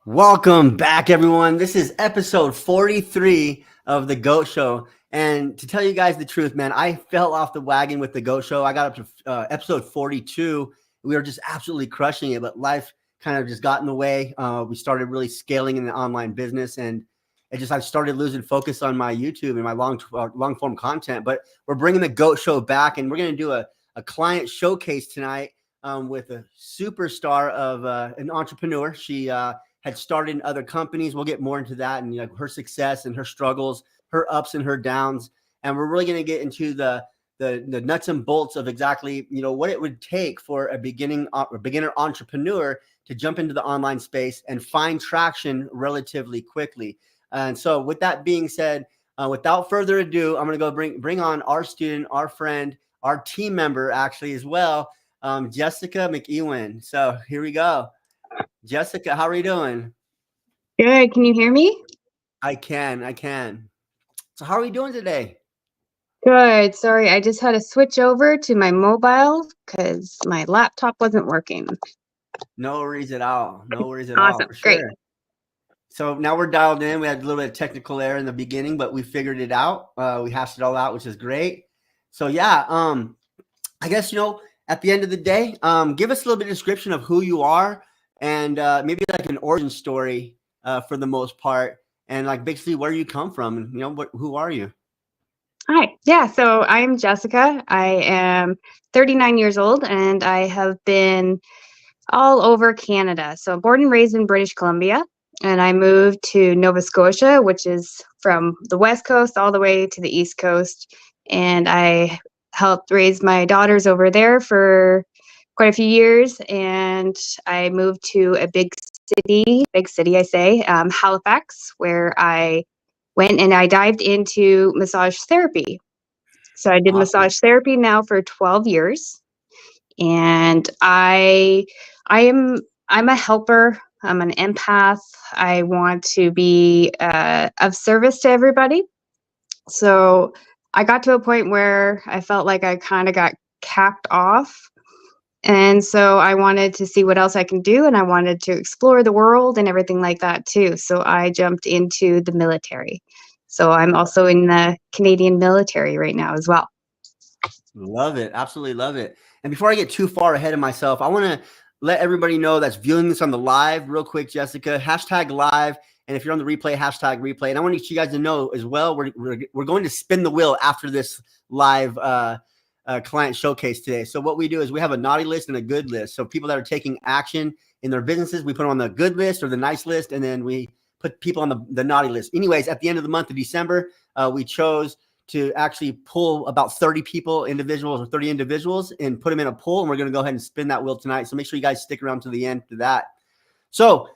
Welcome back, everyone. This is episode 43 of The GOAT Show. And to tell you guys the truth, man, I fell off the wagon with The GOAT Show. I got up to episode 42. We were just absolutely crushing it, but life kind of just got in the way. We started really scaling in the online business, and I started losing focus on my YouTube and my long form content. But we're bringing The GOAT Show back, and we're going to do a client showcase tonight with a superstar of an entrepreneur. She had started in other companies. We'll get more into that and her success and her struggles, her ups and her downs. And we're really going to get into the nuts and bolts of exactly, what it would take for a beginner entrepreneur to jump into the online space and find traction relatively quickly. And so with that being said, without further ado, I'm going to go bring on our student, our friend, our team member actually as well, Jessica McEwen. So here we go. Jessica, how are you doing? Good. Can you hear me? I can. So how are we doing today? Good. Sorry, I just had to switch over to my mobile because my laptop wasn't working. No worries at all. Awesome. For sure. Great. So now we're dialed in. We had a little bit of technical error in the beginning, but we figured it out. We hashed it all out, which is great. So yeah, I guess, at the end of the day, give us a little bit of description of who you are and maybe like an origin story for the most part, and like basically where you come from and, who are you? Hi. Yeah. So I'm Jessica. I am 39 years old and I have been all over Canada. So born and raised in British Columbia. And I moved to Nova Scotia, which is from the West Coast all the way to the East Coast. And I helped raise my daughters over there for quite a few years. And I moved to a big city, I say, Halifax, where I went and I dived into massage therapy. So I did Awesome. massage therapy now for 12 years. And I'm a helper. I'm an empath. I want to be of service to everybody. So I got to a point where I felt like I kind of got capped off. And so I wanted to see what else I can do, and I wanted to explore the world and everything like that too. So I jumped into the military. So I'm also in the Canadian military right now as well. Love it. Absolutely love it. And before I get too far ahead of myself, I want to let everybody know that's viewing this on the live real quick, Jessica, #live. And if you're on the replay, #replay. And I want you guys to know as well, we're going to spin the wheel after this live client showcase today. So what we do is we have a naughty list and a good list. So people that are taking action in their businesses, we put them on the good list or the nice list, and then we put people on the naughty list. Anyways, at the end of the month of December, we chose to actually pull about 30 individuals, and put them in a poll. And we're going to go ahead and spin that wheel tonight. So make sure you guys stick around to the end for that. So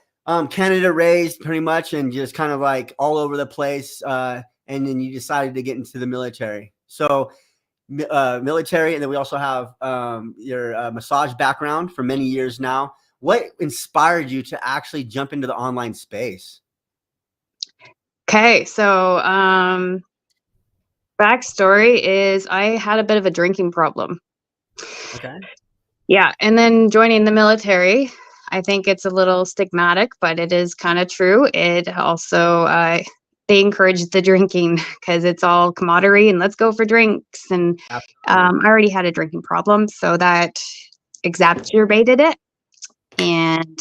Canada raised pretty much and just kind of like all over the place. And then you decided to get into the military. So military. And then we also have your massage background for many years now. What inspired you to actually jump into the online space? Okay. So, backstory is I had a bit of a drinking problem. Okay. Yeah. And then joining the military, I think it's a little stigmatic, but it is kind of true. It also, they encourage the drinking because it's all camaraderie and let's go for drinks. And I already had a drinking problem, so that exacerbated it. And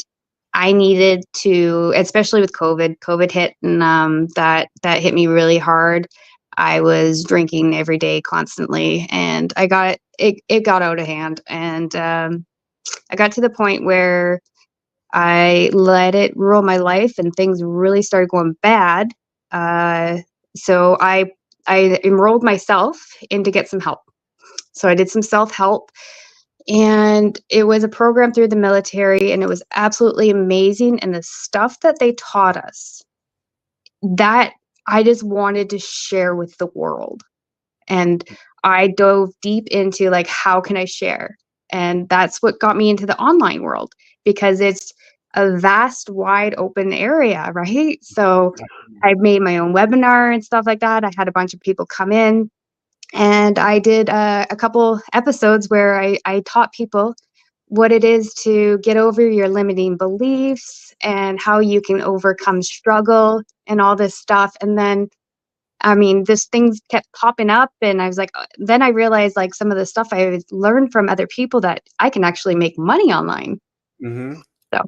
I needed to, especially with COVID hit, and that hit me really hard. I was drinking every day constantly, and it got out of hand. And I got to the point where I let it rule my life and things really started going bad. So I enrolled myself in to get some help. So I did some self-help, and it was a program through the military, and it was absolutely amazing. And the stuff that they taught us, that I just wanted to share with the world. And I dove deep into like, how can I share? And that's what got me into the online world, because it's a vast, wide open area, right? So I made my own webinar and stuff like that. I had a bunch of people come in, and I did a couple episodes where I taught people what it is to get over your limiting beliefs and how you can overcome struggle and all this stuff. And then, I mean, this things kept popping up, and I was like, then I realized like some of the stuff I learned from other people that I can actually make money online. Mm-hmm. So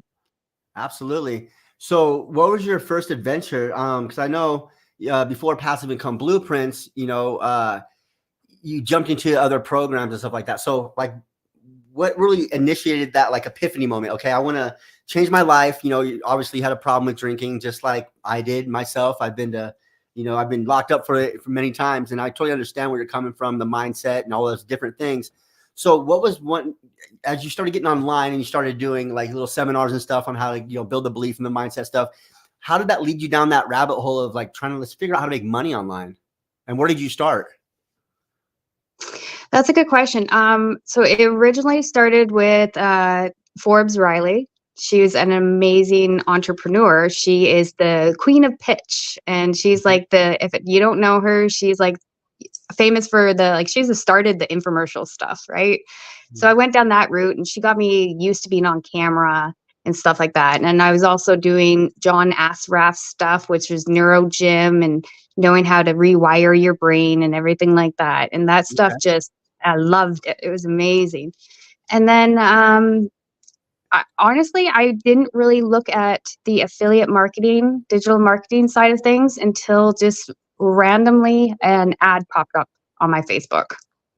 Absolutely. So what was your first adventure? Because I know before Passive Income Blueprints, you jumped into other programs and stuff like that. So like, what really initiated that like epiphany moment? Okay, I want to change my life. You obviously had a problem with drinking, just like I did myself. I've been locked up for it for many times, and I totally understand where you're coming from, the mindset and all those different things. So what was one, as you started getting online and you started doing like little seminars and stuff on how to, build the belief and the mindset stuff, how did that lead you down that rabbit hole of like trying to let's figure out how to make money online? And where did you start? that's a good question. So it originally started with Forbes Riley. She's an amazing entrepreneur. She is the queen of pitch, and she's like if you don't know her, she's like famous for she's started the infomercial stuff, right? So I went down that route, and she got me used to being on camera and stuff like that. And I was also doing John Assaraf's stuff, which was neuro gym and knowing how to rewire your brain and everything like that. And that stuff I loved it. It was amazing. And then honestly, I didn't really look at the affiliate marketing, digital marketing side of things until just randomly an ad popped up on my Facebook.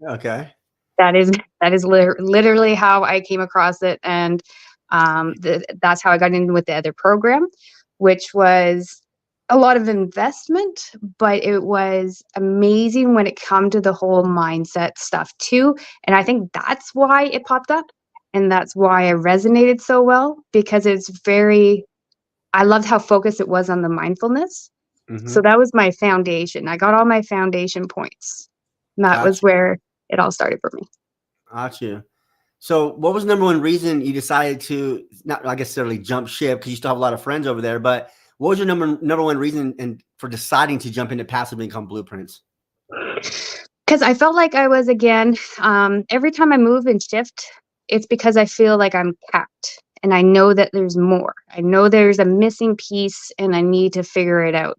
Okay. That is literally how I came across it, and that's how I got in with the other program, which was a lot of investment, but it was amazing when it come to the whole mindset stuff too. And I think that's why it popped up, and that's why it resonated so well, because I loved how focused it was on the mindfulness. So that was my foundation. I got all my foundation points, and that was where it all started for me. Got you. So what was the number one reason you decided to not necessarily jump ship, because you still have a lot of friends over there, but what was your number one reason for deciding to jump into Passive Income Blueprints? Because I felt like I was, again, every time I move and shift, it's because I feel like I'm capped, and I know that there's more. I know there's a missing piece, and I need to figure it out.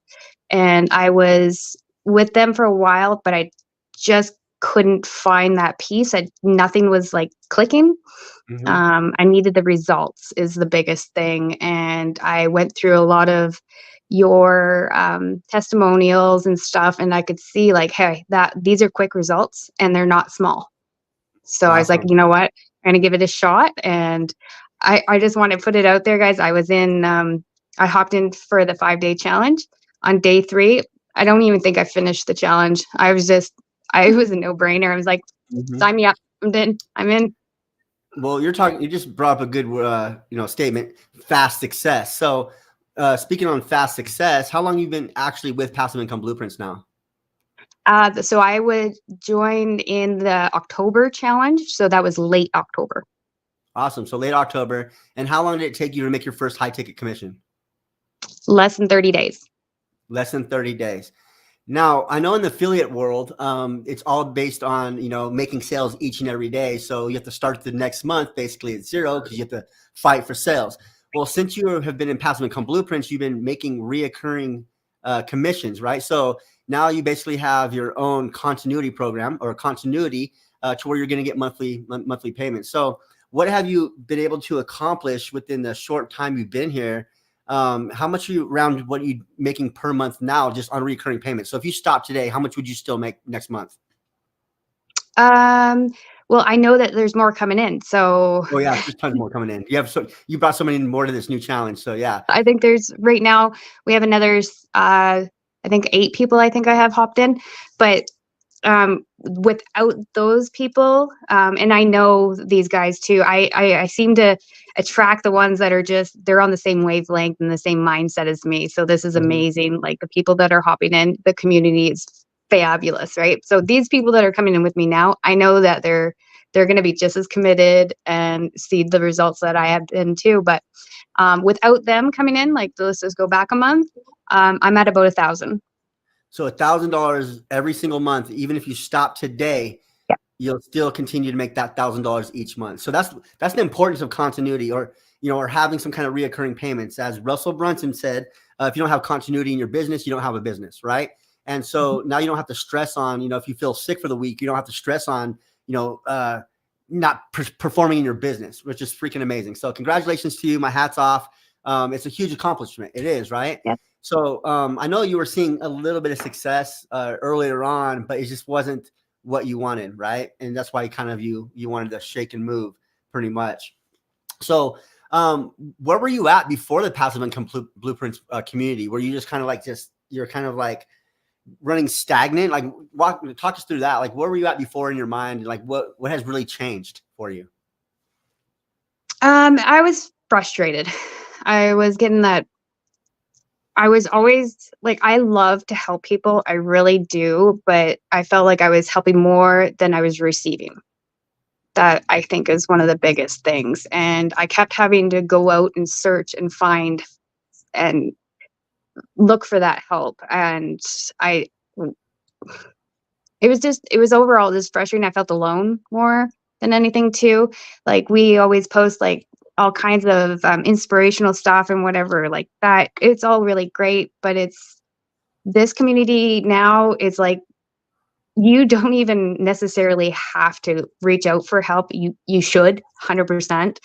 And I was with them for a while, but I just couldn't find that piece. Nothing was like clicking. I needed the results is the biggest thing. And I went through a lot of your testimonials and stuff, and I could see like, hey, these are quick results and they're not small. So I was like, you know what? I'm gonna give it a shot. And I just want to put it out there, guys. I hopped in for the 5-day challenge. On day 3, I don't even think I finished the challenge. I was a no-brainer. I was like, sign me up. I'm in. Well, you just brought up a good, statement, fast success. So speaking on fast success, how long have you been actually with Passive Income Blueprints now? So I would join in the October challenge. So that was late October. Awesome. So late October. And how long did it take you to make your first high ticket commission? Less than 30 days. Less than 30 days. Now, I know in the affiliate world, it's all based on, making sales each and every day. So you have to start the next month basically at 0 because you have to fight for sales. Well, since you have been in Passive Income Blueprints, you've been making reoccurring commissions, right? So now you basically have your own continuity program or continuity to where you're going to get monthly payments. So what have you been able to accomplish within the short time you've been here? How much are you around what you making per month now just on recurring payments? So if you stop today, how much would you still make next month? Well, I know that there's more coming in. So yeah, there's tons more coming in. You brought so many more to this new challenge. So yeah. I think right now we have another I think 8 people I have hopped in, but without those people, and I know these guys too, I seem to attract the ones that are they're on the same wavelength and the same mindset as me. So this is amazing. Like the people that are hopping in, the community is fabulous, right? So these people that are coming in with me now, I know that they're going to be just as committed and see the results that I have been too. But without them coming in, like let's just go back a month, I'm at about 1,000. So $1,000 every single month, even if you stop today. Yeah. you'll still continue to make that $1,000 each month. So that's the importance of continuity, or or having some kind of reoccurring payments. As Russell Brunson said, if you don't have continuity in your business, you don't have a business, right? And so now you don't have to stress on, if you feel sick for the week, you don't have to stress on, not performing in your business, which is freaking amazing. So congratulations to you. My hat's off. It's a huge accomplishment. It is, right? Yeah. So I know you were seeing a little bit of success earlier on, but it just wasn't what you wanted, right? And that's why you wanted to shake and move pretty much. So where were you at before the Passive Income Blueprints community? Were you just kind of like you're kind of like running stagnant? Like talk us through that. Like where were you at before in your mind? Like what has really changed for you? I was frustrated. I was getting that. I was always like, I love to help people. I really do. But I felt like I was helping more than I was receiving. That I think is one of the biggest things. And I kept having to go out and search and find and look for that help. And it was overall just frustrating. I felt alone more than anything too. Like we always post like all kinds of inspirational stuff and whatever like that. It's all really great, but this community now is like, you don't even necessarily have to reach out for help. You should 100%.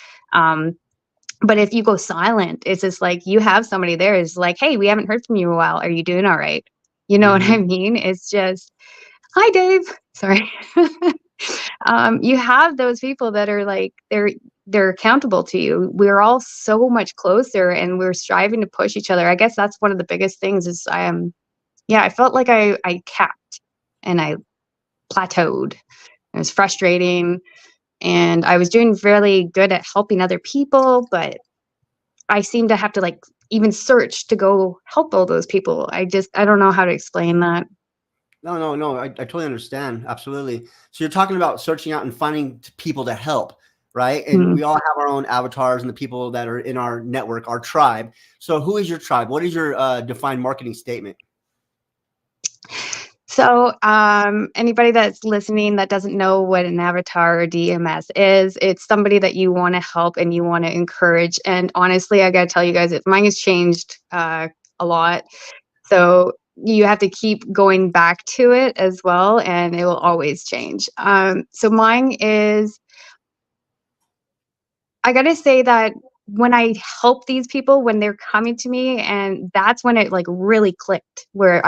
But if you go silent, it's just like you have somebody there is like, hey, we haven't heard from you in a while. Are you doing all right? You know what I mean? It's just, hi, Dave. Sorry. You have those people that are like, they're accountable to you. We're all so much closer and we're striving to push each other. I guess that's one of the biggest things is I felt like I capped and I plateaued. It was frustrating and I was doing really good at helping other people, but I seem to have to like even search to go help all those people. I don't know how to explain that. No. I totally understand. Absolutely. So you're talking about searching out and finding people to help, right? And we all have our own avatars and the people that are in our network, our tribe. So who is your tribe? What is your defined marketing statement? So anybody that's listening that doesn't know what an avatar or DMS is, it's somebody that you want to help and you want to encourage. And honestly, I got to tell you guys, mine has changed a lot. So you have to keep going back to it as well, and it will always change. So mine is, I got to say that when I help these people, when they're coming to me, and that's when it like really clicked where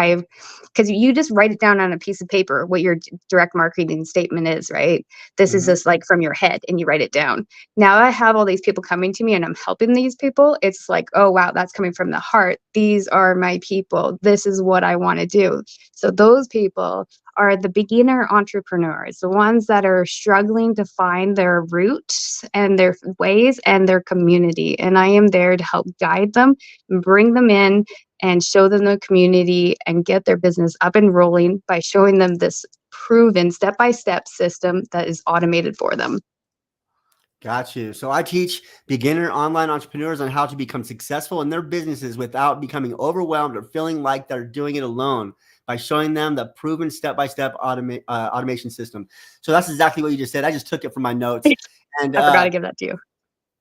because you just write it down on a piece of paper, what your direct marketing statement is, right? This is just like from your head and you write it down. Now I have all these people coming to me and I'm helping these people. It's like, oh, wow, that's coming from the heart. These are my people. This is what I want to do. So those people are the beginner entrepreneurs, the ones that are struggling to find their roots and their ways and their community. And I am there to help guide them, bring them in, and show them the community and get their business up and rolling by showing them this proven step-by-step system that is automated for them. Got you. So I teach beginner online entrepreneurs on how to become successful in their businesses without becoming overwhelmed or feeling like they're doing it alone, by showing them the proven step-by-step automation system. So that's exactly what you just said. I just took it from my notes. And I forgot to give that to you.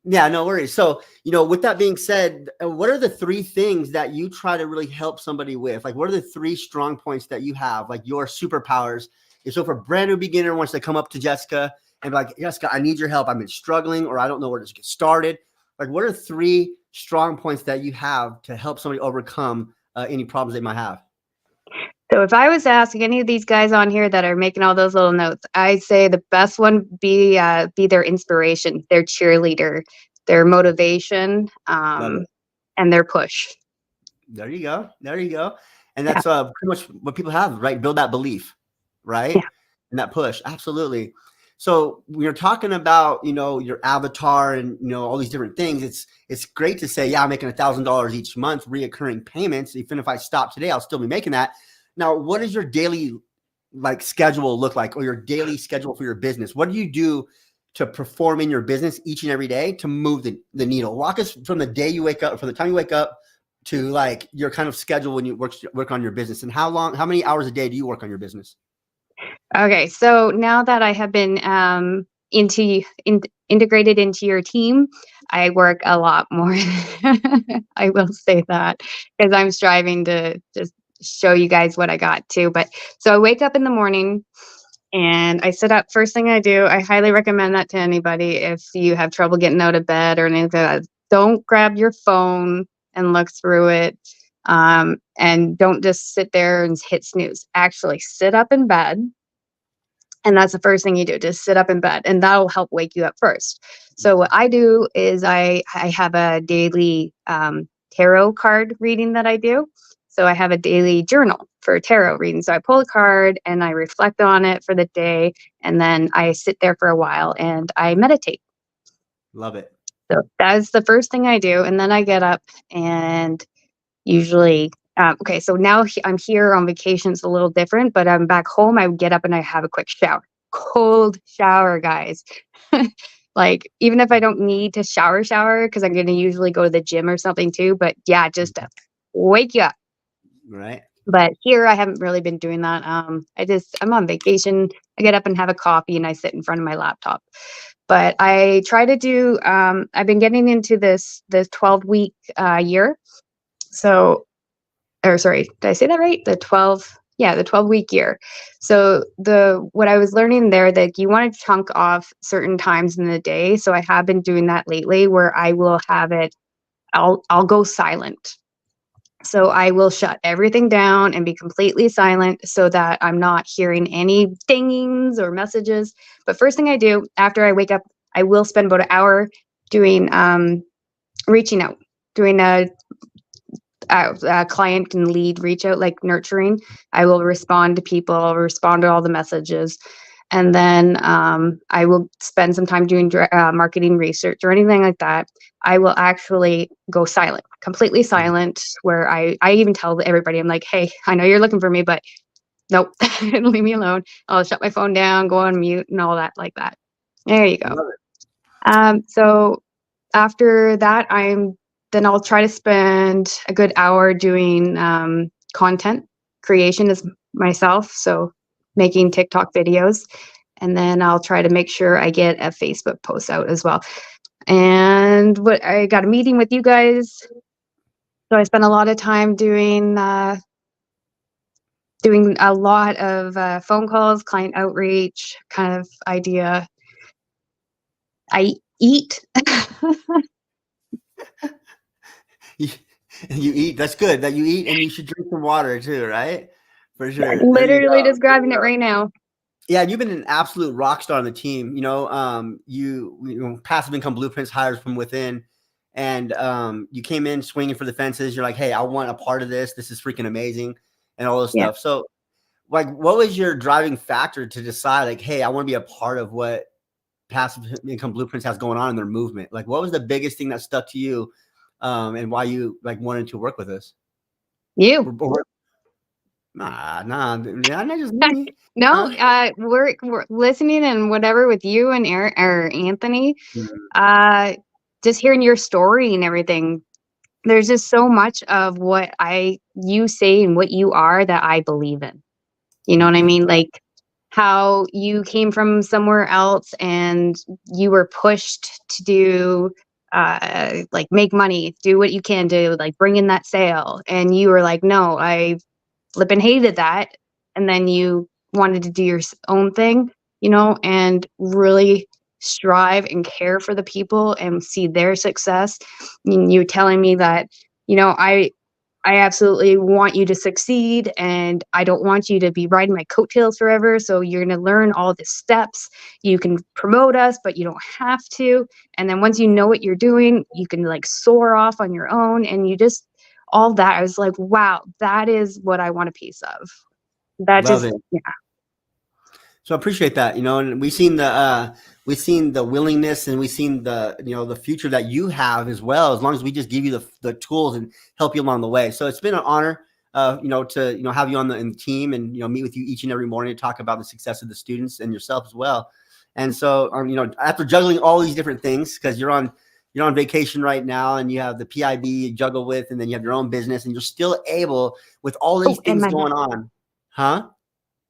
Yeah, no worries. So, with that being said, what are the three things that you try to really help somebody with? Like, what are the three strong points that you have, like your superpowers? So if a brand new beginner wants to come up to Jessica and be like, Jessica, I need your help. I've been struggling or I don't know where to get started. Like, what are three strong points that you have to help somebody overcome any problems they might have? So if I was to ask any of these guys on here that are making all those little notes, I'd say the best one be their inspiration, their cheerleader, their motivation, and their push. There you go. There you go. And that's pretty much what people have, right? Build that belief, right? Yeah. And that push. Absolutely. So when you're talking about, your avatar and, all these different things, it's great to say, yeah, I'm making $1,000 each month, reoccurring payments. Even if I stop today, I'll still be making that. Now, what does your daily schedule look like, or your daily schedule for your business? What do you do to perform in your business each and every day to move the needle? Walk us from the day you wake up, from the time you wake up to like your kind of schedule when you work on your business, and how many hours a day do you work on your business? Okay, so now that I have been integrated into your team, I work a lot more. I will say that because I'm striving to just show you guys what I got too. But so I wake up in the morning and I sit up. First thing I do, I highly recommend that to anybody if you have trouble getting out of bed or anything like that. Don't grab your phone and look through it. And don't just sit there and hit snooze. Actually, sit up in bed, and that's the first thing you do, just sit up in bed, and that'll help wake you up first. So what I do is I have a daily tarot card reading that I do. So I have a daily journal for tarot reading. So I pull a card and I reflect on it for the day, and then I sit there for a while and I meditate. Love it. So that's the first thing I do, and then I get up and usually okay, so now I'm here on vacation. It's a little different, but I'm back home. I get up and I have a quick shower. Cold shower, guys. Like, even if I don't need to shower, because I'm going to usually go to the gym or something too. But yeah, just to wake you up. Right. But here I haven't really been doing that. I'm on vacation. I get up and have a coffee and I sit in front of my laptop. But I try to do, I've been getting into this 12-week year. So, or sorry, did I say that right? The 12-week year. So what I was learning there, that you want to chunk off certain times in the day. So I have been doing that lately, where I will have it, I'll go silent. So I will shut everything down and be completely silent so that I'm not hearing any dingings or messages. But first thing I do after I wake up, I will spend about an hour doing reaching out, doing a client and lead reach out, like nurturing. I will respond to people, respond to all the messages. And then I will spend some time doing marketing research or anything like that. I will actually go silent, completely silent, where I even tell everybody, I'm like, hey, I know you're looking for me, but nope, leave me alone. I'll shut my phone down, go on mute and all that like that. There you go. Love it. So after that, then I'll try to spend a good hour doing content creation as myself. So making TikTok videos. And then I'll try to make sure I get a Facebook post out as well. And what I got a meeting with you guys. So I spent a lot of time doing a lot of phone calls, client outreach kind of idea. I eat. You, you eat. That's good that you eat, and you should drink some water too, right? For sure. There you Literally go. just grabbing it right now. Yeah, you've been an absolute rock star on the team. Passive income blueprints hires from within, and you came in swinging for the fences. You're like, hey, I want a part of this. This is freaking amazing, and all this Yeah. stuff. So, like, what was your driving factor to decide, like, hey, I want to be a part of what passive income blueprints has going on in their movement? Like, what was the biggest thing that stuck to you, and why you like wanted to work with us? You. Nah, not just me. No, we're listening and whatever with you and Eric or Anthony. Mhm. Just hearing your story and everything. There's just so much of what you say and what you are that I believe in. You know what I Okay. mean? Like how you came from somewhere else and you were pushed to do like make money, do what you can do, like bring in that sale. And you were like, no, I flipping hated that. And then you wanted to do your own thing, and really strive and care for the people and see their success. And you telling me that, I absolutely want you to succeed and I don't want you to be riding my coattails forever. So you're going to learn all the steps. You can promote us, but you don't have to. And then once you know what you're doing, you can like soar off on your own. And you just, all that, I was like, wow, that is what I want a piece of. That Love just, it. yeah. So I appreciate that, and we've seen the willingness, and we've seen the future that you have as well, as long as we just give you the tools and help you along the way. So it's been an honor, to have you in the team and, meet with you each and every morning to talk about the success of the students and yourself as well. And so, after juggling all these different things, because you're on vacation right now and you have the PIB you juggle with, and then you have your own business and you're still able with all these Oh, and things my going on. Huh?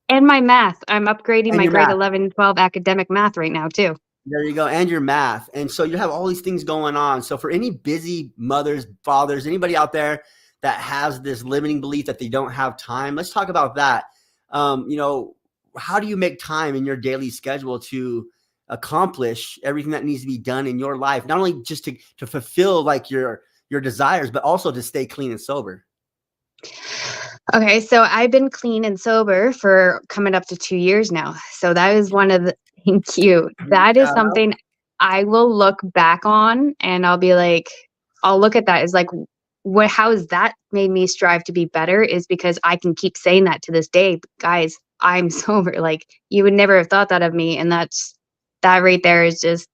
And my math. I'm upgrading And my your grade math. 11, 12 academic math right now too. There you go. And your math. And so you have all these things going on. So for any busy mothers, fathers, anybody out there that has this limiting belief that they don't have time, let's talk about that. You know, how do you make time in your daily schedule to accomplish everything that needs to be done in your life? Not only just to fulfill like your desires, but also to stay clean and sober. Okay, so I've been clean and sober for coming up to 2 years now. So that is one of the thank you. That is Yeah. something I will look back on and I'll be like, I'll look at that as like, what, how has that made me strive to be better? Is because I can keep saying that to this day, guys, I'm sober. Like, you would never have thought that of me. And that right there is just,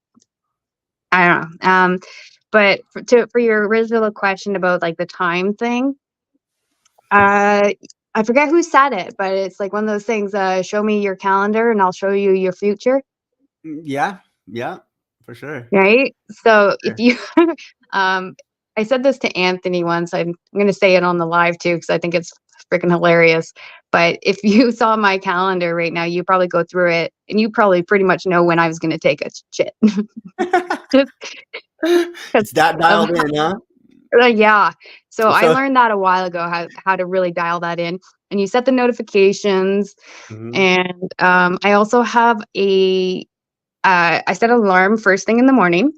I don't know. But for your original question about like the time thing, uh, I forget who said it, but it's like one of those things, show me your calendar and I'll show you your future, Yeah. Yeah. For sure. right? So if Sure. you, um, I said this to Anthony once. I'm going to say it on the live too because I think it's freaking hilarious. But if you saw my calendar right now, you probably go through it and you probably pretty much know when I was going to take a shit. Just 'cause It's that of dialed in, huh? yeah. So I So, learned that a while ago how to really dial that in. And you set the notifications. mhm. And I also have I set an alarm first thing in the morning,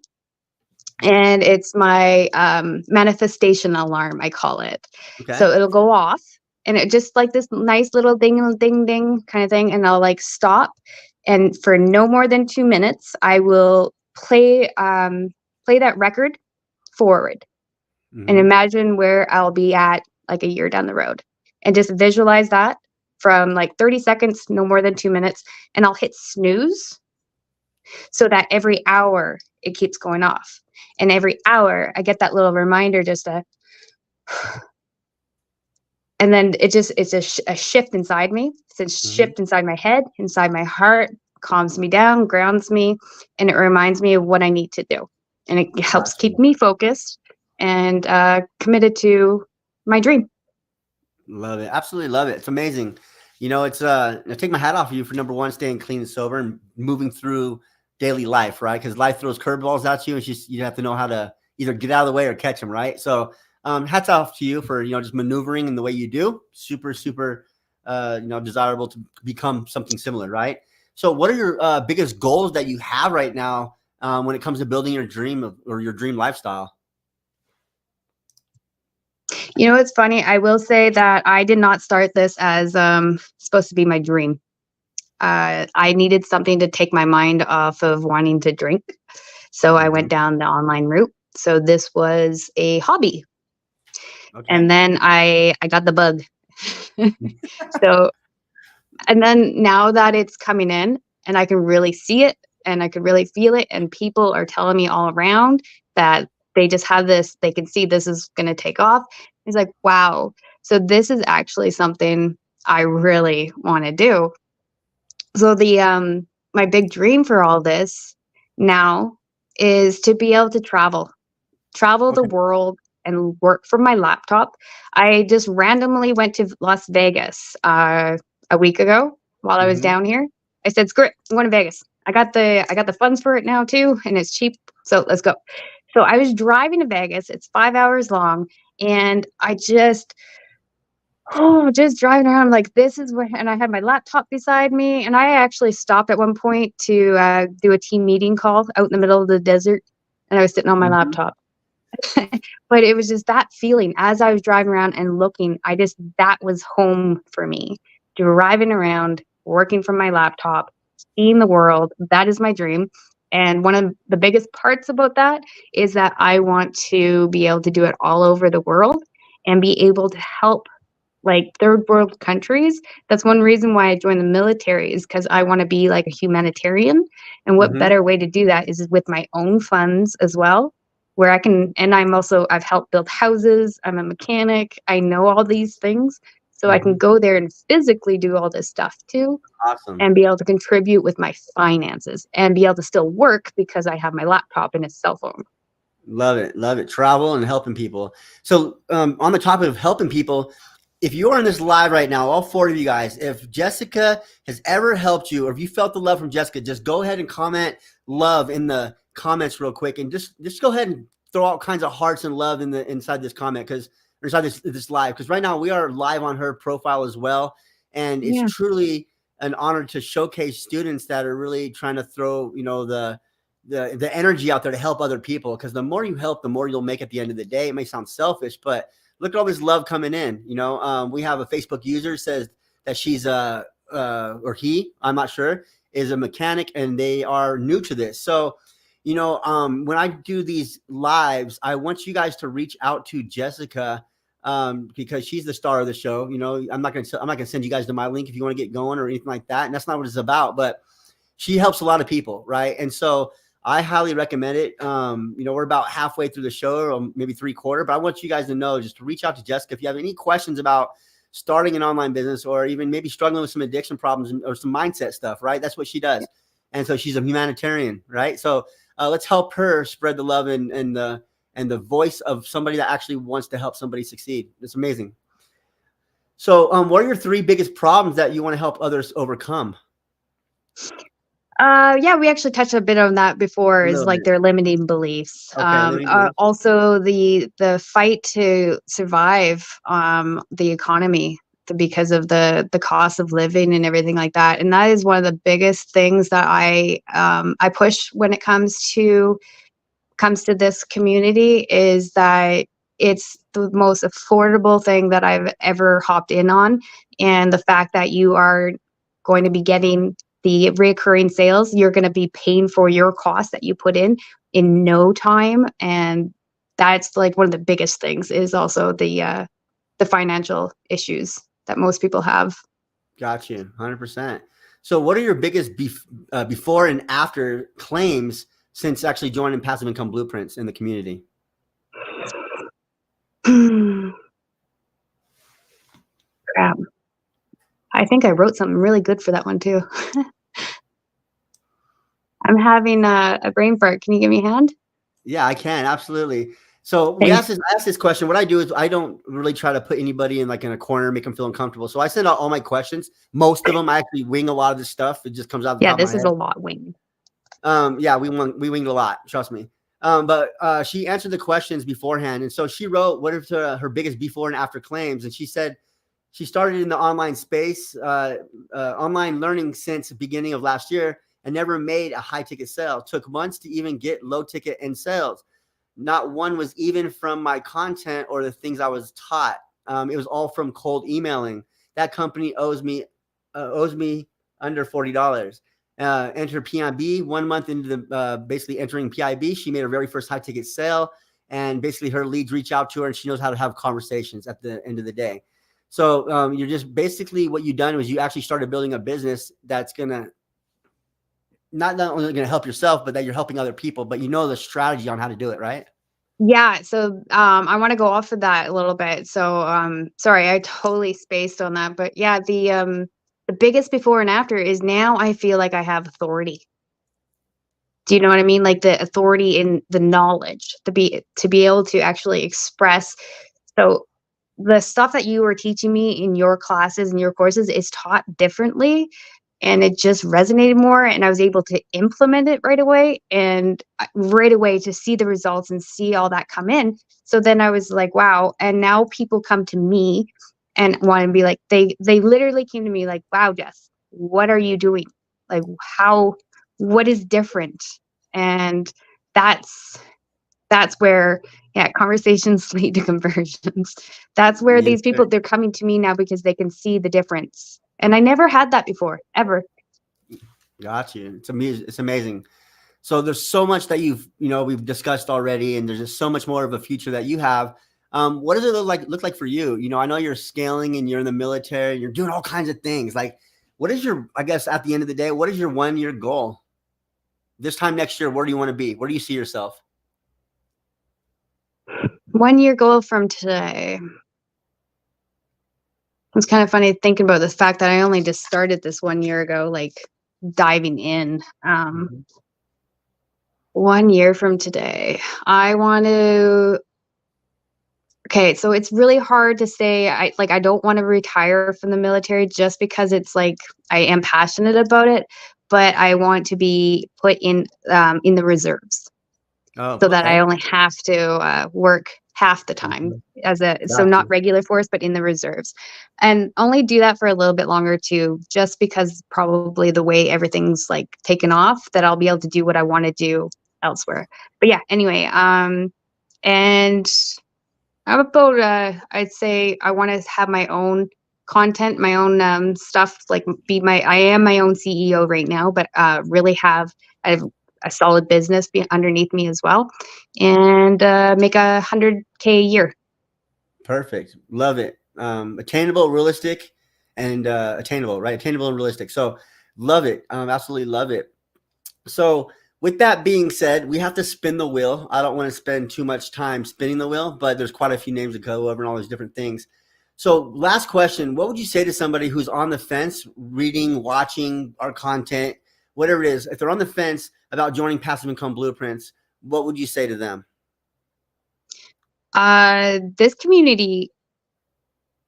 and it's my manifestation alarm, I call it. Okay. So it'll go off, and it just like this nice little ding, ding, ding kind of thing, and I'll like stop, and for no more than 2 minutes, I will play that record forward and Mhm. imagine where I'll be at like a year down the road, and just visualize that from like 30 seconds, no more than 2 minutes, and I'll hit snooze so that every hour it keeps going off. And every hour I get that little reminder just to, and then it's a shift inside me. It's a Mhm. shift inside my head, inside my heart, calms me down, grounds me, and it reminds me of what I need to do. And it helps keep Gotcha. me focused and committed to my dream. Love it. Absolutely love it. It's amazing. You know, it's I take my hat off of you for number one, staying clean and sober and moving through daily life, right? Because life throws curveballs at you, and just you have to know how to either get out of the way or catch them, right? So, hats off to you for just maneuvering in the way you do. Super, super, desirable to become something similar, right? So, what are your biggest goals that you have right now when it comes to building your dream or your dream lifestyle? You know, it's funny. I will say that I did not start this as supposed to be my dream. I needed something to take my mind off of wanting to drink. So I Hmm. went down the online route. So this was a hobby. Okay. And then I got the bug. So, and then now that it's coming in and I can really see it and I can really feel it, and people are telling me all around that they just have this, they can see this is going to take off. It's like, wow. So this is actually something I really want to do. So the my big dream for all this now is to be able to travel the Okay. world and work from my laptop. I just randomly went to Las Vegas a week ago while I was Hmm. down here. I said, "Screw it, I'm going to Vegas. I got the funds for it now too, and it's cheap, so let's go." So I was driving to Vegas. It's 5 hours long, and I just just driving around like this is where, and I had my laptop beside me, and I actually stopped at one point to do a team meeting call out in the middle of the desert, and I was sitting on my Hmm. laptop. But it was just that feeling as I was driving around and looking, that was home for me. Driving around, working from my laptop, seeing the world, that is my dream. And one of the biggest parts about that is that I want to be able to do it all over the world and be able to help like third world countries. That's one reason why I joined the military, is because I want to be like a humanitarian. And what Hmm. better way to do that is with my own funds as well, where I can, and I've helped build houses. I'm a mechanic. I know all these things. So I can Hmm. go there and physically do all this stuff too, Awesome. and be able to contribute with my finances and be able to still work because I have my laptop and a cell phone. Love it. Love it. Travel and helping people. So, on the topic of helping people, if you're in this live right now, all four of you guys, if Jessica has ever helped you, or if you felt the love from Jessica, just go ahead and comment love in the comments real quick, and just go ahead and throw all kinds of hearts and love in the inside this comment, because inside this live, because right now we are live on her profile as well, and it's Yeah. truly an honor to showcase students that are really trying to throw the energy out there to help other people, because the more you help, the more you'll make at the end of the day. It may sound selfish, but look at all this love coming in. We have a Facebook user says that she's or he, I'm not sure, is a mechanic, and they are new to this. So, when I do these lives, I want you guys to reach out to Jessica, because she's the star of the show. I'm not gonna send you guys to my link if you want to get going or anything like that, and that's not what it's about. But she helps a lot of people, right? And so I highly recommend it. We're about halfway through the show, or maybe 3/4, but I want you guys to know, just to reach out to Jessica if you have any questions about starting an online business, or even maybe struggling with some addiction problems or some mindset stuff, right? That's what she does. And so she's a humanitarian, right? So let's help her spread the love and the voice of somebody that actually wants to help somebody succeed. It's amazing. So what are your 3 biggest problems that you want to help others overcome? Yeah, we actually touched a bit on that before, A is little like bit. their limiting beliefs. Okay. Limiting beliefs. Also the fight to survive the economy, because of the cost of living and everything like that. And that is one of the biggest things that I push when it comes to this community, is that it's the most affordable thing that I've ever hopped in on. And the fact that you are going to be getting the recurring sales, you're going to be paying for your cost that you put in no time. And that's like one of the biggest things, is also the financial issues that most people have. Got you, 100%. So what are your biggest before and after claims since actually joining Passive Income Blueprints in the community? Crap. I think I wrote something really good for that one too. I'm having a brain fart. Can you give me a hand? Yeah, I can, absolutely. So I Thanks. asked this question. What I do is I don't really try to put anybody in a corner, make them feel uncomfortable. So I send out all my questions. Most of them, I actually wing a lot of this stuff. It just comes out the Yeah, top of my this is head. a lot wing. Yeah, we winged a lot. Trust me. But she answered the questions beforehand, and so she wrote what are her biggest before and after claims, and she said she started in the online space, online learning since the beginning of last year, and never made a high ticket sale. Took months to even get low ticket in sales. Not one was even from my content or the things I was taught. It was all from cold emailing. That company owes me under $40. Enter PIB 1 month into the basically entering PIB. She made her very first high ticket sale, and basically her leads reach out to her, and she knows how to have conversations at the end of the day. So you're just basically, what you've done was you actually started building a business that's gonna not only gonna help yourself, but that you're helping other people. But you know the strategy on how to do it, right? Yeah, so I want to go off of that a little bit. So sorry, I totally spaced on that. But yeah, the biggest before and after is, now I feel like I have authority. Do you know what I mean? Like the authority in the knowledge to be able to actually express. So the stuff that you were teaching me in your classes and your courses is taught differently, and it just resonated more, and I was able to implement it right away, and right away to see the results and see all that come in. So then I was like, wow. And now people come to me and want to be like, they literally came to me like, wow, Jess, what are you doing? Like, what is different? And that's where, yeah, conversations lead to conversions. That's where Yes, these sir. people, they're coming to me now because they can see the difference. And I never had that before, ever. Got you. It's amazing. So there's so much that we've discussed already, and there's just so much more of a future that you have. What does it look like for you? I know you're scaling and you're in the military, you're doing all kinds of things. Like, what is I guess at the end of the day, what is your 1-year goal? This time next year, where do you want to be? Where do you see yourself? 1 year goal from today. It's kind of funny thinking about the fact that I only just started this 1 year ago, like diving in. Mhm. 1 year from today, I want to Okay, so it's really hard to say. I don't want to retire from the military just because it's like I am passionate about it, but I want to be put in the reserves Oh, so that I okay. only have to work half the time Mhm. so not Gotcha. regular force, but in the reserves, and only do that for a little bit longer too, just because probably the way everything's like taken off, that I'll be able to do what I want to do elsewhere. But yeah, anyway, and how about I'd say I want to have my own content, my own stuff, like I am my own CEO right now, but I have a solid business underneath me as well, and make 100K a year. Perfect. Love it. Attainable, realistic, and attainable, right? Attainable and realistic. So love it. Absolutely love it. So with that being said, we have to spin the wheel. I don't want to spend too much time spinning the wheel, but there's quite a few names to go over and all those different things. So last question, what would you say to somebody who's on the fence, reading, watching our content, whatever it is, if they're on the fence about joining Passive Income Blueprints, what would you say to them? This community,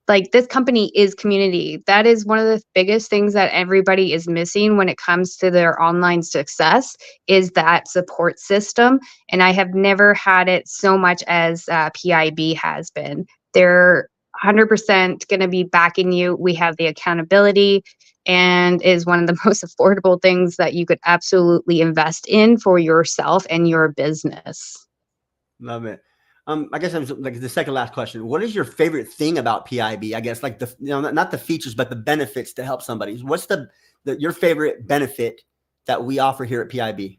like this company is community. That is one of the biggest things that everybody is missing when it comes to their online success, is that support system. And I have never had it so much as PIB has been. They're 100% going to be backing you. We have the accountability, and is one of the most affordable things that you could absolutely invest in for yourself and your business. Love it. I guess I'm like the second last question. What is your favorite thing about PIB? I guess like not the features, but the benefits to help somebody. What's your favorite benefit that we offer here at PIB?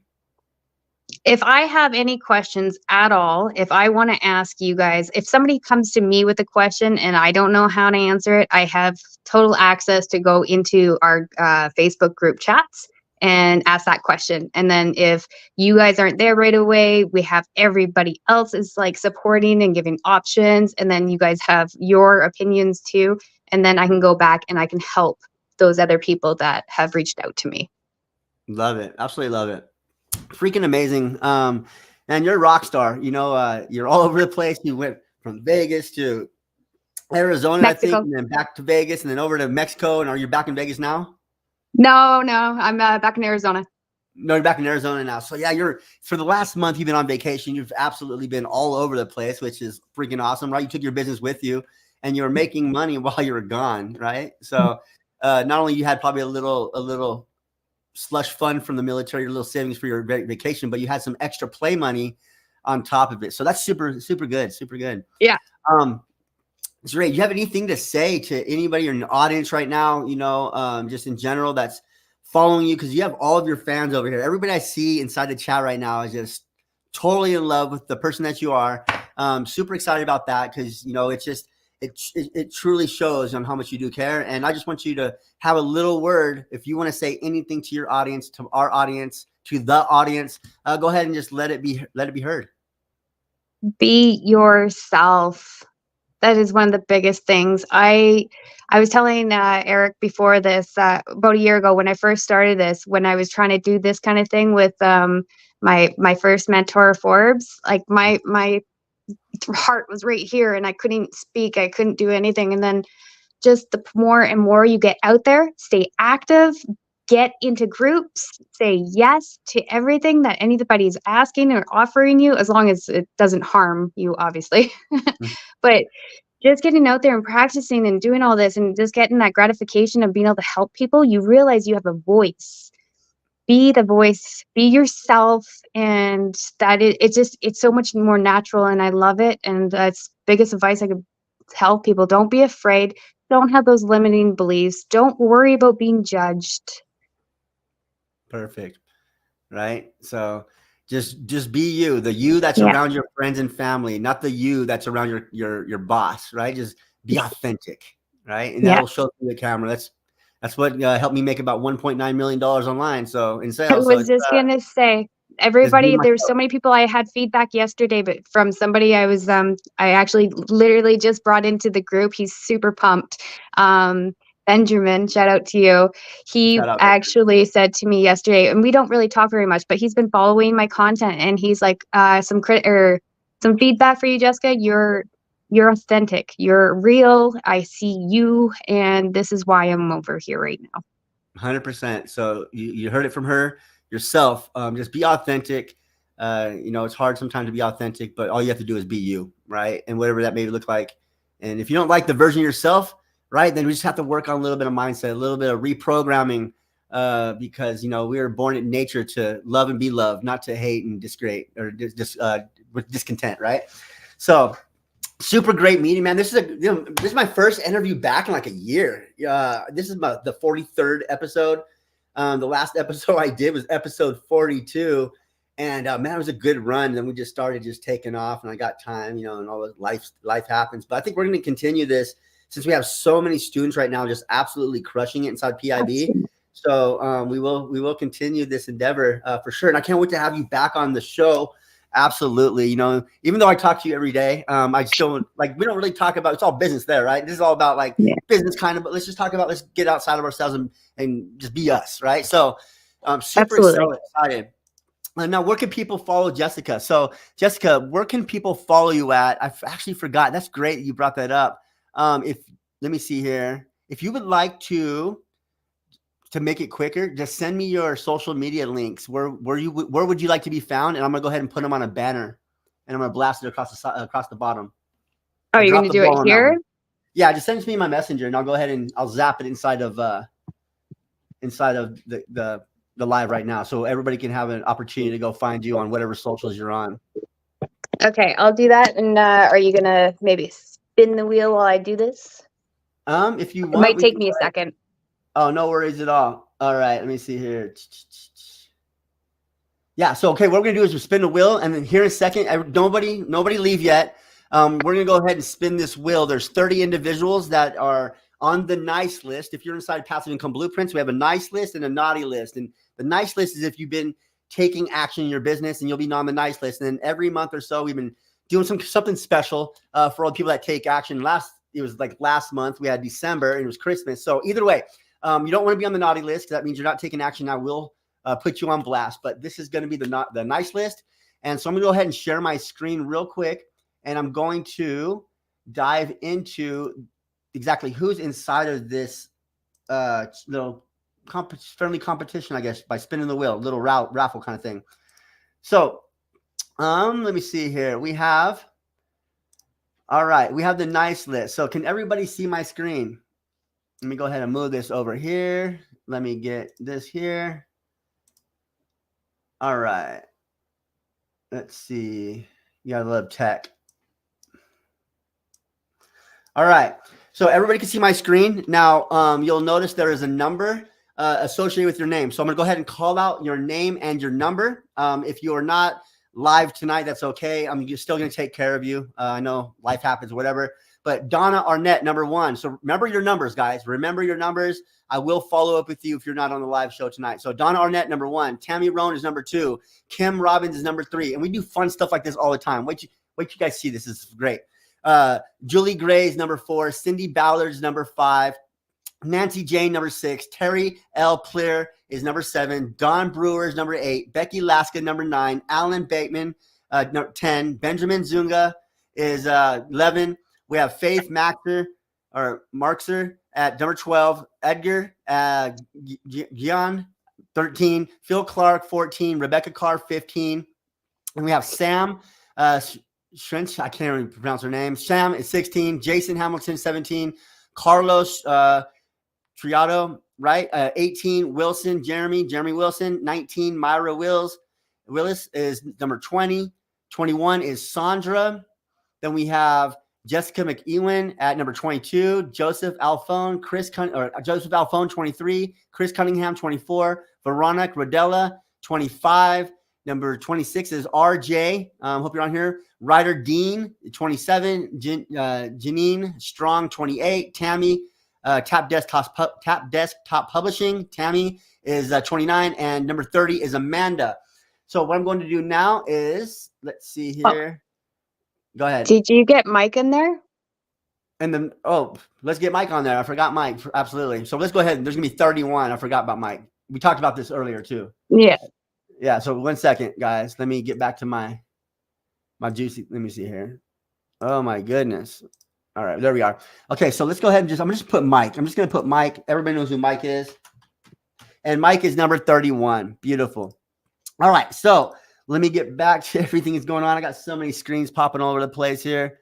If I have any questions at all, if I want to ask you guys, if somebody comes to me with a question and I don't know how to answer it, I have total access to go into our Facebook group chats and ask that question. And then if you guys aren't there right away, we have everybody else is like supporting and giving options. And then you guys have your opinions too. And then I can go back and I can help those other people that have reached out to me. Love it. Absolutely love it. Freaking amazing. And you're a rock star. You're all over the place. You went from Vegas to Arizona, I think, Mexico. and then back to Vegas, and then over to Mexico. And are you back in Vegas now? No, I'm back in Arizona. No, you're back in Arizona now. So yeah, you're for the last month you've been on vacation. You've absolutely been all over the place, which is freaking awesome, right? You took your business with you, and you're making money while you were gone, right? So not only you had probably a little slush fund from the military, a little savings for your vacation, but you had some extra play money on top of it. So that's super good, super good. Yeah. Um, Zray, do you have anything to say to anybody in your audience right now, just in general that's following you? Because you have all of your fans over here. Everybody I see inside the chat right now is just totally in love with the person that you are. Super excited about that because, it's just, it truly shows on how much you do care. And I just want you to have a little word. If you want to say anything to your audience, to our audience, to the audience, go ahead and just let it be heard. Be yourself. That is one of the biggest things. I was telling Eric before this about a year ago when I first started this, when I was trying to do this kind of thing with my first mentor Forbes, like my heart was right here and I couldn't speak, I couldn't do anything. And then just the more and more you get out there, stay active, get into groups, say yes to everything that anybody's asking or offering you, as long as it doesn't harm you, obviously. But just getting out there and practicing and doing all this and just getting that gratification of being able to help people, you realize you have a voice. Be the voice, be yourself, and that it's so much more natural, and I love it. And that's biggest advice I could tell people: don't be afraid, don't have those limiting beliefs, don't worry about being judged. Perfect. Right. So just be you, the you that's Yeah. around your friends and family, not the you that's around your boss, right? Just be authentic, right? And Yeah. that'll show through the camera. That's what helped me make about $1.9 million online. So in I sales. So was just gonna say, just be everybody, there's myself. so many people. I had feedback yesterday, but from somebody I actually literally just brought into the group. He's super pumped. Benjamin, shout out to you. He Shout out. actually said to me yesterday, and we don't really talk very much, but he's been following my content, and he's like, some feedback for you, Jessica. you're authentic, you're real. I see you, and this is why I'm over here right now. 100%. So you heard it from her yourself. Just be authentic. It's hard sometimes to be authentic, but all you have to do is be you, right? And whatever that may look like. And if you don't like the version of yourself, right, then we just have to work on a little bit of mindset, a little bit of reprogramming, because we were born in nature to love and be loved, not to hate and disgrace or with discontent, right? So super great meeting, man. This is my first interview back in like a year. This is the 43rd episode. The last episode I did was episode 42. And man, it was a good run. Then we just started taking off, and I got time, and all the life happens. But I think we're going to continue this since we have so many students right now just absolutely crushing it inside PIB. So we will continue this endeavor for sure. And I can't wait to have you back on the show. Absolutely. Even though I talk to you every day, I still we don't really talk about, it's all business there, right? This is all about business kind of, but let's get outside of ourselves and just be us. Right. So I'm super excited. Now, where can people follow Jessica? So Jessica, where can people follow you at? I actually forgot. That's great that you brought that up. Let me see here. If you would like to make it quicker, just send me your social media links. Where would you like to be found? And I'm gonna go ahead and put them on a banner, and I'm gonna blast it across the bottom. Oh, you're gonna do it here? Yeah, just send it to me in my messenger, and I'll go ahead and I'll zap it inside of the live right now, so everybody can have an opportunity to go find you on whatever socials you're on. Okay, I'll do that. And are you gonna maybe spin the wheel while I do this? If you want, it might take me a second. Oh, no worries at all. All right, let me see here. Yeah, so okay, what we're gonna do is we spin the wheel, and then here in a second, nobody leave yet. We're gonna go ahead and spin this wheel. There's 30 individuals that are on the nice list. If you're inside Passive Income Blueprints, we have a nice list and a naughty list. And the nice list is if you've been taking action in your business, and you'll be on the nice list. And then every month or so, we've been doing something special for all the people that take action. It was like last month, we had December, and it was Christmas. So either way, you don't want to be on the naughty list, because that means you're not taking action. I will put you on blast, but this is going to be the nice list. And so I'm going to go ahead and share my screen real quick, and I'm going to dive into exactly who's inside of this little friendly competition, I guess, by spinning the wheel, little raffle kind of thing. So let me see here. We have the nice list. So can everybody see my screen? Let me go ahead and move this over here. Let me get this here. All right. Let's see. You gotta love tech. All right. So everybody can see my screen. Now, you'll notice there is a number associated with your name. So I'm going to go ahead and call out your name and your number. If you are not live tonight, that's okay. I'm still going to take care of you. I know life happens, whatever. But Donna Arnett, number 1. So remember your numbers, guys. Remember your numbers. I will follow up with you if you're not on the live show tonight. So Donna Arnett, number 1. Tammy Roan is number 2. Kim Robbins is number 3. And we do fun stuff like this all the time. Wait you guys see this. This is great. Julie Gray is number 4. Cindy Ballard is number 5. Nancy Jane, number 6. Terry L. Pleer is number 7. Don Brewer is number 8. Becky Laska, number 9. Alan Bateman, 10. Benjamin Zunga is 11. We have Faith Marxer at number 12. Edgar Gian, 13. Phil Clark, 14. Rebecca Carr, 15. And we have Sam Shrench, I can't even pronounce her name. Sam is 16. Jason Hamilton, 17. Carlos Triado, right? 18. Wilson, Jeremy Wilson. 19. Myra Willis is number 20. 21 is Sandra. Then we have Jessica McEwen at number 22. Joseph Alphone, 23. Chris Cunningham, 24. Veronica Rodella, 25. Number 26 is RJ. Hope you're on here. Ryder Dean, 27. Janine Strong, 28. Tammy, Tap Desktop Publishing. Tammy is 29. And number 30 is Amanda. So what I'm going to do now is, let's see here. Go ahead. Did you get Mike in there? And then, let's get Mike on there. I forgot Mike. Absolutely. So let's go ahead. There's going to be 31. I forgot about Mike. We talked about this earlier too. Yeah. Yeah. So 1 second, guys. Let me get back to my juicy. Let me see here. Oh my goodness. All right, there we are. Okay, so let's go ahead and I'm just put Mike. I'm just gonna put Mike. Everybody knows who Mike is. And Mike is number 31. Beautiful. All right, so let me get back to everything that's going on. I got so many screens popping all over the place here.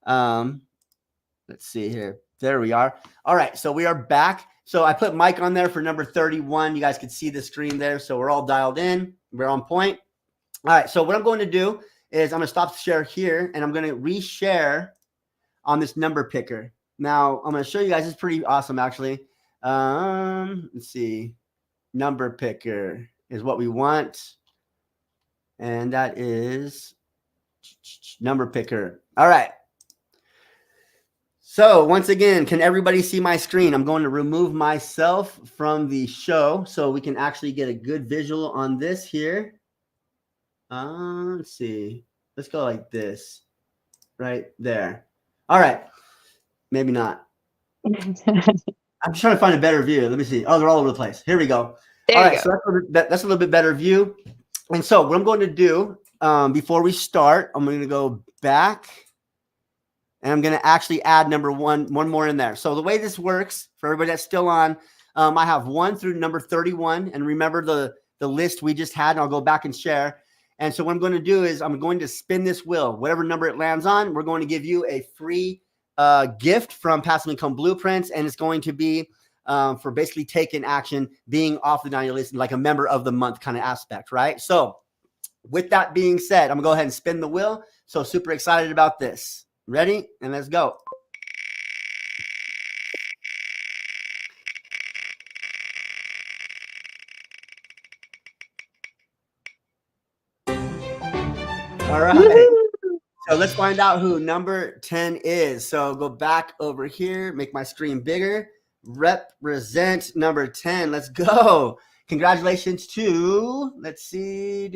Let's see here. There we are. All right, so we are back. So I put Mike on there for number 31. You guys can see the screen there. So we're all dialed in. We're on point. All right, so what I'm going to do is I'm going to stop share here, and I'm going to reshare on this number picker. Now, I'm going to show you guys. It's pretty awesome, actually. Let's see. Number picker is what we want. And that is number picker. All right. So once again, can everybody see my screen? I'm going to remove myself from the show so we can actually get a good visual on this here. Let's see. Let's go like this. Right there. All right. Maybe not. I'm just trying to find a better view. Let me see. Oh, they're all over the place. Here we go. There all you right. go. So that's a little bit better view. And so what I'm going to do before we start, I'm going to go back. And I'm going to actually add number one more in there. So the way this works for everybody that's still on, I have 1 through number 31. And remember the list we just had, and I'll go back and share. And so what I'm going to do is I'm going to spin this wheel. Whatever number it lands on, we're going to give you a free gift from Passive Income Blueprints. And it's going to be for basically taking action, being off the 90 list, like a member of the month kind of aspect, right? So with that being said, I'm going to go ahead and spin the wheel. So super excited about this. Ready? And let's go. All right. So let's find out who number 10 is. So go back over here, make my screen bigger. Represent number 10. Let's go. Congratulations to, let's see,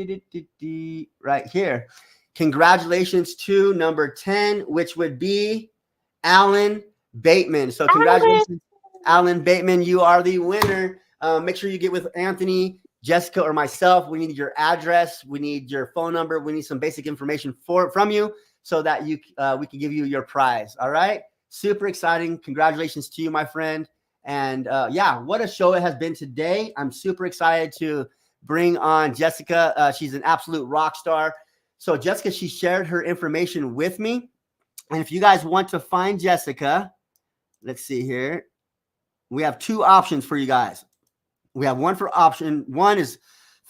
right here. Congratulations to number 10, which would be Alan Bateman. So congratulations, Alan Bateman. You are the winner. Make sure you get with Anthony, Jessica, or myself. We need your address. We need your phone number. We need some basic information from you so that we can give you your prize. All right. Super exciting. Congratulations to you, my friend. And yeah, what a show it has been today. I'm super excited to bring on Jessica. She's an absolute rock star. So Jessica, she shared her information with me. And if you guys want to find Jessica, let's see here. We have 2 options for you guys. We have option 1 is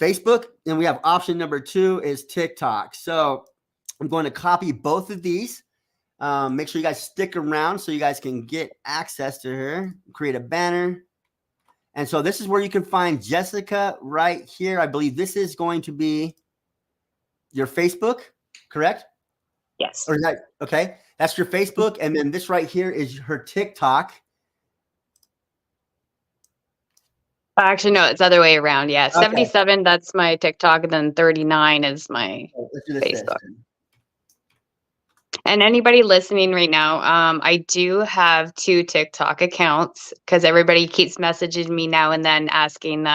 Facebook, and we have option number 2 is TikTok. So I'm going to copy both of these. Make sure you guys stick around so you guys can get access to her, create a banner. And so this is where you can find Jessica right here. I believe this is going to be your Facebook, correct? Yes. Or is that okay? That's your Facebook, and then this right here is her TikTok. Actually, no, it's the other way around. Yeah, Okay. 77, that's my TikTok, and then 39 is my Facebook. And anybody listening right now, I do have 2 TikTok accounts because everybody keeps messaging me now and then asking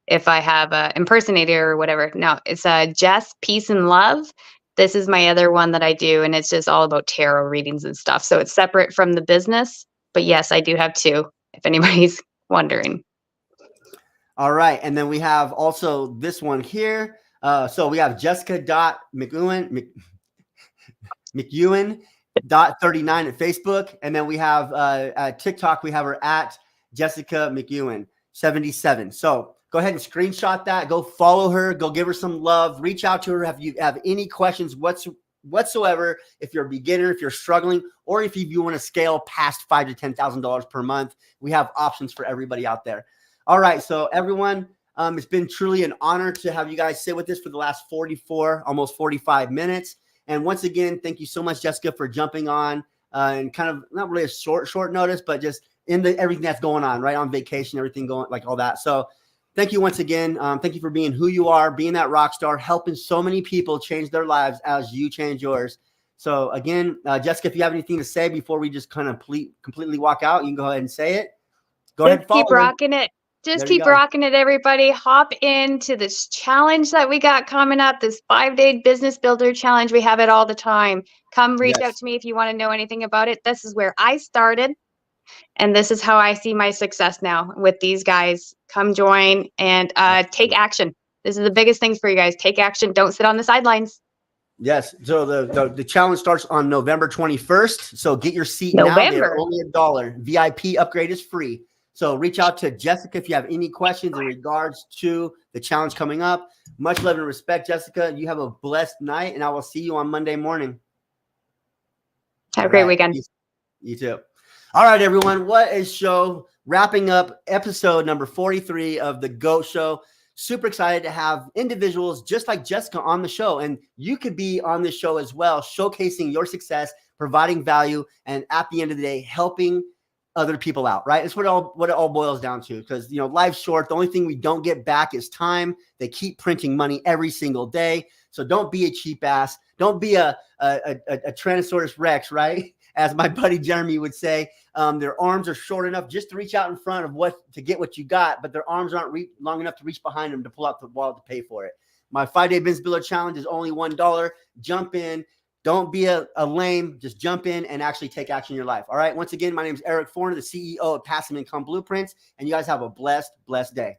if I have a impersonator or whatever. No, it's Jess Peace and Love. This is my other one that I do, and it's just all about tarot readings and stuff. So it's separate from the business. But yes, I do have 2, if anybody's wondering. All right. And then we have also this one here. So we have Jessica.McEwen. McEwen.39 at Facebook. And then we have at TikTok, we have her at Jessica McEwen 77. So go ahead and screenshot that. Go follow her. Go give her some love. Reach out to her if you have any questions whatsoever. If you're a beginner, if you're struggling, or if you want to scale past $5,000 to $10,000 per month, we have options for everybody out there. All right. So everyone, it's been truly an honor to have you guys sit with us for the last 44, almost 45 minutes. And once again, thank you so much, Jessica, for jumping on and kind of not really a short notice, but just in everything that's going on, right? On vacation, everything going like all that. So thank you once again. Thank you for being who you are, being that rock star, helping so many people change their lives as you change yours. So again, Jessica, if you have anything to say before we just kind of completely walk out, you can go ahead and say it. Go ahead and follow keep rocking it. Just keep rocking it, everybody. Hop into this challenge that we got coming up, this 5-day business builder challenge. We have it all the time. Come reach out Yes. to me if you want to know anything about it. This is where I started, and this is how I see my success now with these guys. Come join and take action. This is the biggest things for you guys. Take action. Don't sit on the sidelines. Yes. So the challenge starts on November 21st. So get your seat now. They're November. only $1. VIP upgrade is free. So reach out to Jessica if you have any questions in regards to the challenge coming up. Much love and respect, Jessica. You have a blessed night, and I will see you on Monday morning. Have a great weekend. You too. All right, everyone. What a show. Wrapping up episode number 43 of The GOAT Show. Super excited to have individuals just like Jessica on the show. And you could be on this show as well, showcasing your success, providing value, and at the end of the day, helping other people out, right? It's what it all boils down to, because, life's short. The only thing we don't get back is time. They keep printing money every single day. So don't be a cheap ass. Don't be a Tyrannosaurus Rex, right? As my buddy Jeremy would say, their arms are short enough just to reach out in front of to get what you got, but their arms aren't long enough to reach behind them to pull out the wallet to pay for it. My 5-day business builder challenge is only $1. Jump in. Don't be a lame. Just jump in and actually take action in your life. All right. Once again, my name is Eric Forner, the CEO of Passive Income Blueprints, and you guys have a blessed day.